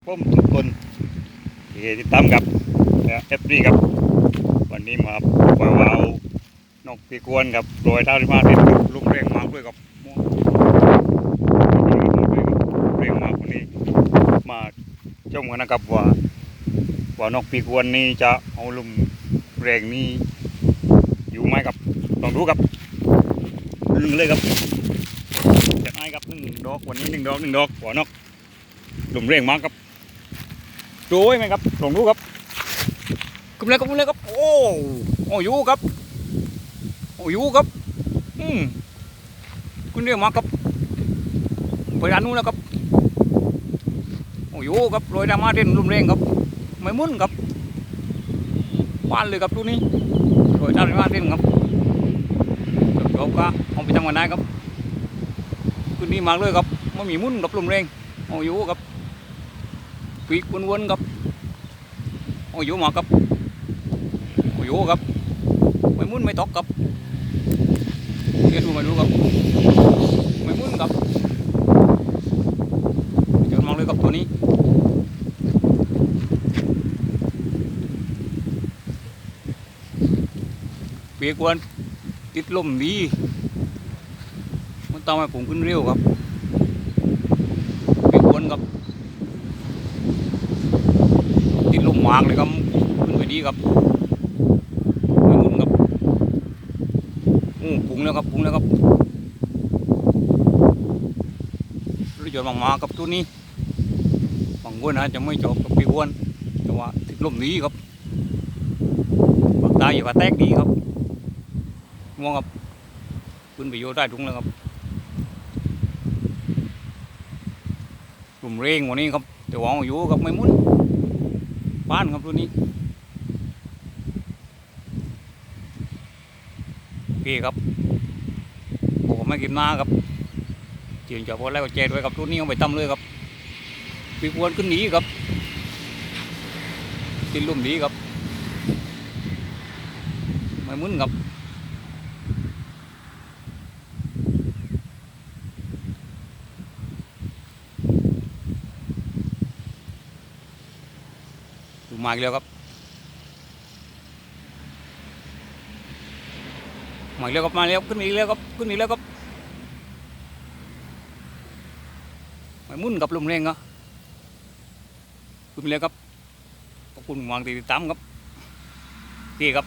ผมทุกคนที่ติดตามกับเอฟดีครับวันนี้มาปล่อยว่าวนกปีกวนกับโปรยท่าที่มาติดลุงเร่งมากด้วยกับเร่งมากวันนี้มาชมกันนะครับว่านกปีกวนนี้จะเอาลุมเร่งนี้อยู่ไหมครับลองดูครับลึงเลยครับจะให้ครับ1 ดอกวันนี้1 ดอกหัวนกลุมเร่งมากครับโจ้ยไหมครับลองดูครับขึ้นเลยครับโอ้ยูครับยูครับขึ้นเรียกมาครับไปด้านนู้นแล้วครับยูครับโรยดามาเด่นรุมเร่งครับไม่มุ่นครับบ้านเลยครับตัวนี้โรยดามาเด่นครับจบก็เอาไปทำกันได้ครับขึ้นนี้มาเลยครับไม่มีมุ่นกับรุมเร่งยูครับปีกวนๆครับยูมาครับยูครับไม่มุ่นไม่ตกครับเดี๋ยวดูมาดูครับไม่มุ่นครับเดี๋ยวมองเลยครับตัวนี้เปียกวนติดลมดีมันต้องให้ผมขึ้นเร็วครับเปียกวนครับติดลมมากเลยครับขึ้นไปดีครับไม่มุ่นครับปุ้งแล้วครับรู้จักมากๆกับตัวนี้บางคนนะจะไม่จบกับปีกวนแต่ว่าติดลมดีครับปากตาอย่าปากแตกดีครับมองครับขึ้นไปโยใต้ถุงแล้วครับกลุ่มเร่งวันนี้ครับแต่ว่าอยู่กับไม่มุ่นบ้านครับตัวนี้โอเคครับผมไม่กินมาครับเจียงจับพอแล้วก็เจด้วยครับตัวนี้เอาไปตั้มเลยครับปีกวนขึ้นหนีครับติดลุ่มหนีครับไม่มุ่นครับมาอีกแล้วครับมาอีกแล้วครับมาแล้วขึ้นอีกแล้วครับไม่มุ่นกับลมแรงครับขึ้นแล้วครับขอบคุณวางติดตามครับโอเคครับ